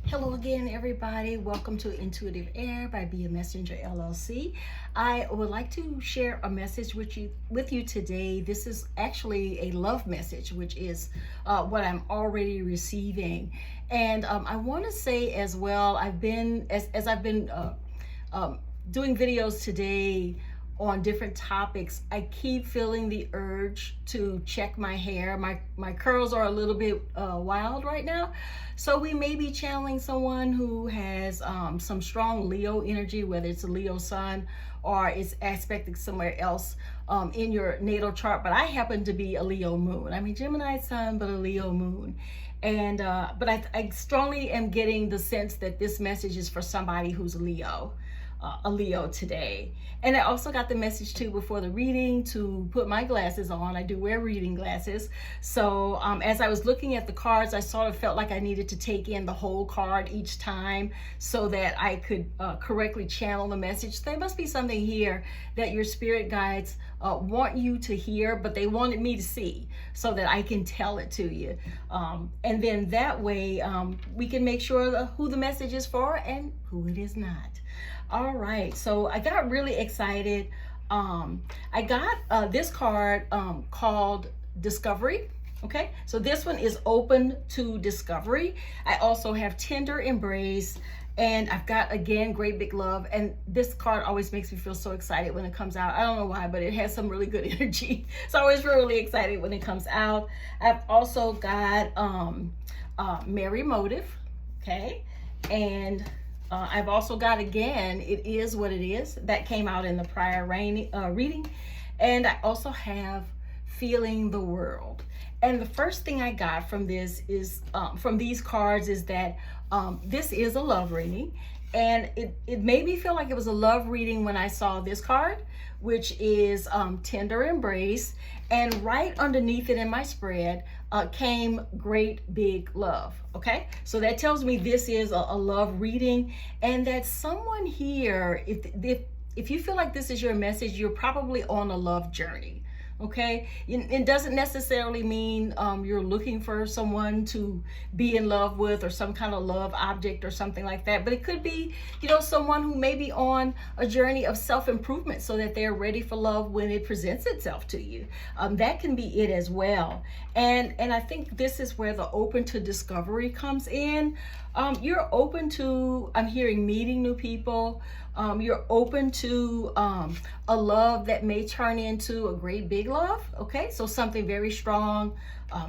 Hello again, everybody. Welcome to Intuitive Air by Be a Messenger LLC. I would like to share a message with you today. This is actually a love message, which is what I'm already receiving. And I want to say as well, I've been doing videos today on different topics. I keep feeling the urge to check my hair. My curls are a little bit wild right now. So we may be channeling someone who has some strong Leo energy, whether it's a Leo sun or it's aspected somewhere else in your natal chart. But I happen to be a Leo moon. I mean, Gemini sun, but a Leo moon. And but I strongly am getting the sense that this message is for somebody who's a Leo today. And I also got the message too before the reading to put my glasses on. I do wear reading glasses. So as I was looking at the cards, I sort of felt like I needed to take in the whole card each time so that I could correctly channel the message. There must be something here that your spirit guides want you to hear, but they wanted me to see so that I can tell it to you. And then that way we can make sure who the message is for and who it is not. All right, so I got really excited. I got this card called Discovery. Okay, so this one is open to discovery. I also have Tender Embrace, and I've got, again, Great Big Love. And this card always makes me feel so excited when it comes out. I don't know why, but it has some really good energy. So I always really excited when it comes out. I've also got Merry Motive, okay? And I've also got, again, It Is What It Is. That came out in the prior reading. And I also have Feeling the World. And the first thing I got from this is, from these cards, is that this is a love reading. And it made me feel like it was a love reading when I saw this card, which is Tender Embrace. And right underneath it in my spread came Great Big Love. Okay, so that tells me this is a love reading, and that someone here, if you feel like this is your message, you're probably on a love journey. Okay, it doesn't necessarily mean you're looking for someone to be in love with or some kind of love object or something like that, but it could be, you know, someone who may be on a journey of self-improvement so that they're ready for love when it presents itself to you. That can be it as well. And I think this is where the open to discovery comes in. You're open to, I'm hearing, meeting new people. You're open to a love that may turn into a great big love. Okay, so something very strong,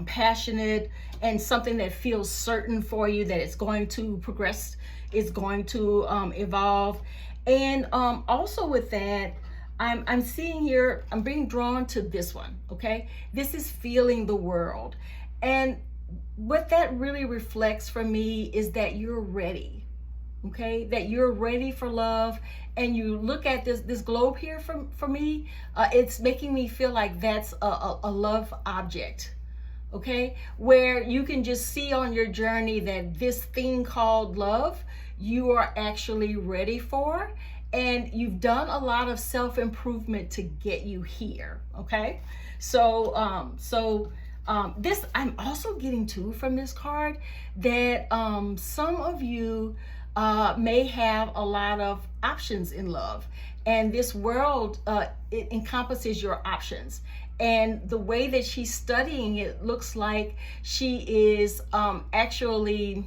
passionate, and something that feels certain for you that it's going to progress, it's going to evolve. And also with that, I'm seeing here, I'm being drawn to this one. Okay, this is Feeling the World. And what that really reflects for me is that you're ready. Okay, that you're ready for love. And you look at this globe here for me, it's making me feel like that's a love object. Okay, where you can just see on your journey that this thing called love, you are actually ready for, and you've done a lot of self-improvement to get you here. Okay, so this, I'm also getting too from this card that some of you may have a lot of options in love, and this world, it encompasses your options. And the way that she's studying it looks like she is actually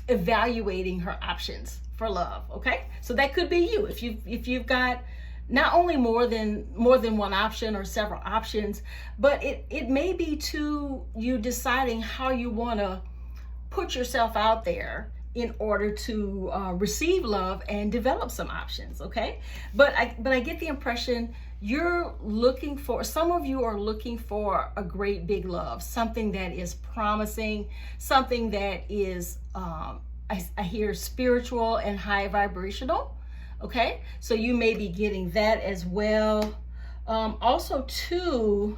evaluating her options for love. Okay, so that could be you if you've got not only more than one option or several options, but it may be to you deciding how you want to put yourself out there in order to receive love and develop some options. Okay, but I get the impression you're looking for, some of you are looking for a great big love, something that is promising, something that is I hear spiritual and high vibrational. Okay, so you may be getting that as well. Also too,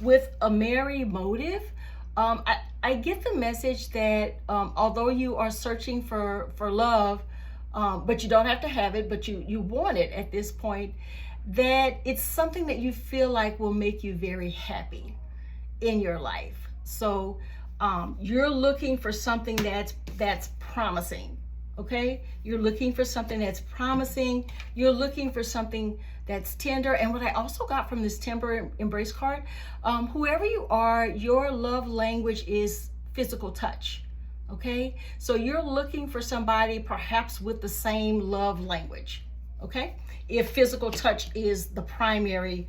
with a merry motive, I get the message that although you are searching for love, but you don't have to have it, but you want it at this point, that it's something that you feel like will make you very happy in your life. So You're looking for something that's promising. Okay, you're looking for something that's promising. You're looking for something that's tender. And what I also got from this Timber Embrace card, whoever you are, your love language is physical touch. Okay, so you're looking for somebody perhaps with the same love language. Okay, if physical touch is the primary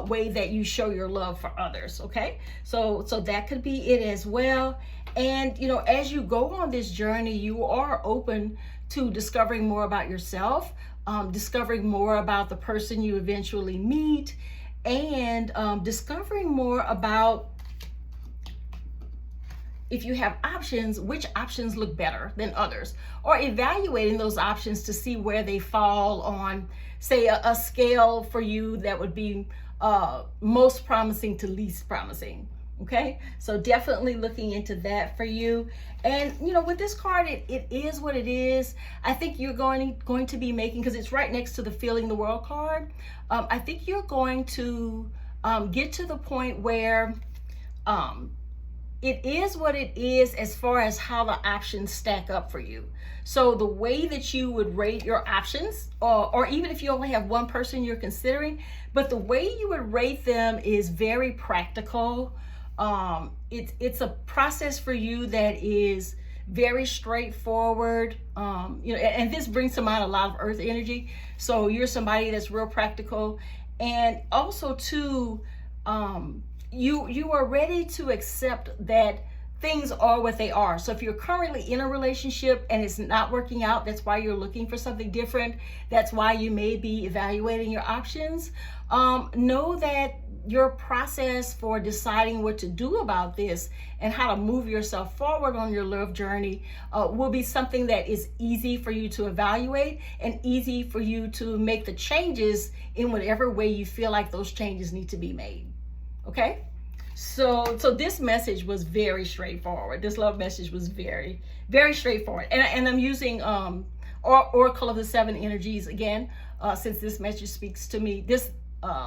way that you show your love for others. Okay, so that could be it as well. And as you go on this journey, you are open to discovering more about yourself, discovering more about the person you eventually meet, and discovering more about, if you have options, which options look better than others, or evaluating those options to see where they fall on, say, a scale for you that would be most promising to least promising. Okay, so definitely looking into that for you. And with this card, it is what it is. I think you're going to be making, because it's right next to the Feeling the World card, I think you're going to get to the point where it is what it is as far as how the options stack up for you. So the way that you would rate your options, or even if you only have one person you're considering, but the way you would rate them is very practical. It's a process for you that is very straightforward. And this brings to mind a lot of earth energy. So you're somebody that's real practical. And also too, you are ready to accept that things are what they are. So if you're currently in a relationship and it's not working out, that's why you're looking for something different. That's why you may be evaluating your options. Know that your process for deciding what to do about this and how to move yourself forward on your love journey will be something that is easy for you to evaluate and easy for you to make the changes in whatever way you feel like those changes need to be made. Okay, so this message was very straightforward. This love message was very, very straightforward. And I'm using Oracle of the Seven Energies again, since this message speaks to me. These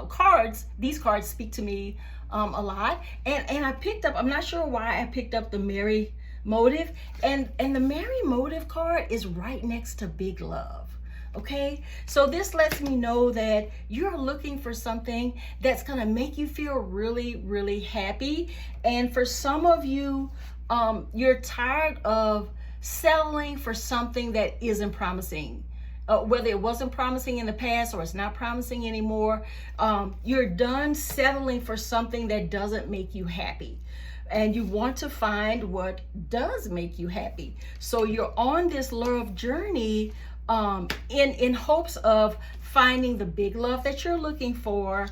cards speak to me a lot. And I picked up, I'm not sure why I picked up the Merry Motive. And the Merry Motive card is right next to Big Love. Okay, so this lets me know that you're looking for something that's going to make you feel really, really happy. And for some of you, you're tired of settling for something that isn't promising. Whether it wasn't promising in the past or it's not promising anymore, you're done settling for something that doesn't make you happy. And you want to find what does make you happy. So you're on this love journey in hopes of finding the big love that you're looking for,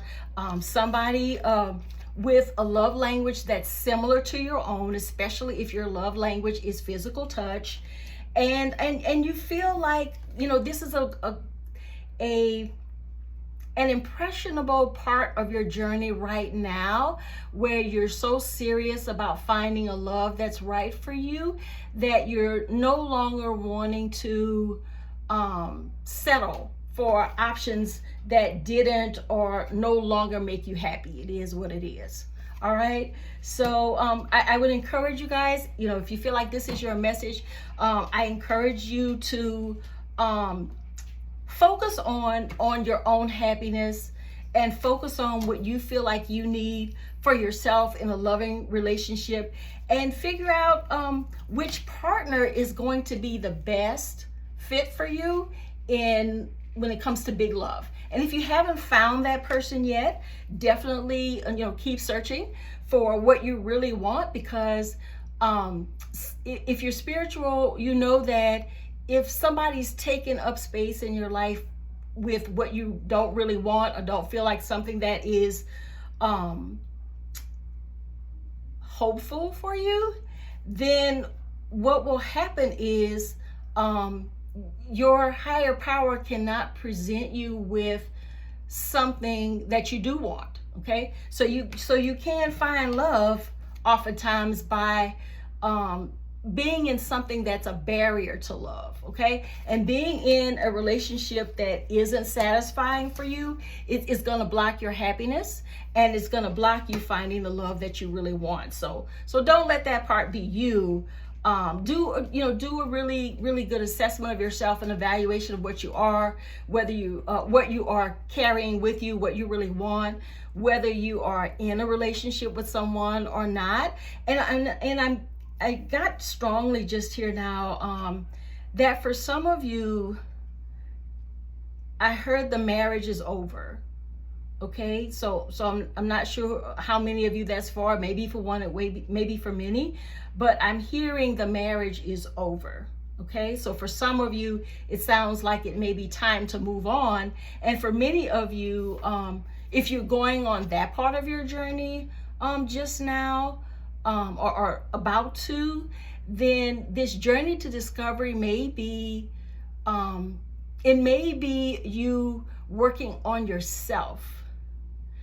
somebody with a love language that's similar to your own, especially if your love language is physical touch, and you feel like this is an impressionable part of your journey right now, where you're so serious about finding a love that's right for you that you're no longer wanting to settle for options that didn't or no longer make you happy. It is what it is. All right, so I would encourage you guys, if you feel like this is your message, I encourage you to focus on your own happiness and focus on what you feel like you need for yourself in a loving relationship, and figure out which partner is going to be the best fit for you when it comes to big love. And if you haven't found that person yet, definitely keep searching for what you really want, because if you're spiritual, you know that if somebody's taking up space in your life with what you don't really want or don't feel like something that is hopeful for you, then what will happen is your higher power cannot present you with something that you do want. Okay, so you can find love oftentimes by being in something that's a barrier to love, okay? And being in a relationship that isn't satisfying for you, it's gonna block your happiness, and it's gonna block you finding the love that you really want. So don't let that part be you. Do a really good assessment of yourself and evaluation of what you are, whether you what you are carrying with you, what you really want, whether you are in a relationship with someone or not. And I got strongly just here now that for some of you, I heard the marriage is over. Okay, so I'm not sure how many of you that's for. Maybe for one, maybe for many, but I'm hearing the marriage is over. Okay, so for some of you, it sounds like it may be time to move on, and for many of you, if you're going on that part of your journey just now, or about to, then this journey to discovery may be it may be you working on yourself,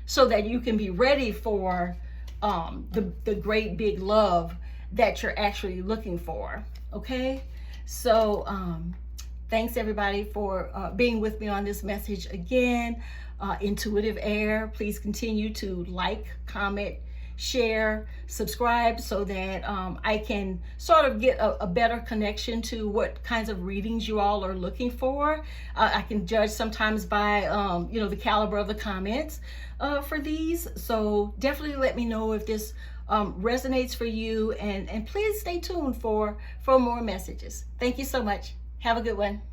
so that you can be ready for the great big love that you're actually looking for. Okay, so thanks everybody for being with me on this message again. Intuitive Air, please continue to like, comment, share, subscribe, so that I can sort of get a better connection to what kinds of readings you all are looking for. I can judge sometimes by the caliber of the comments for these. So definitely let me know if this resonates for you, and please stay tuned for more messages. Thank you so much. Have a good one.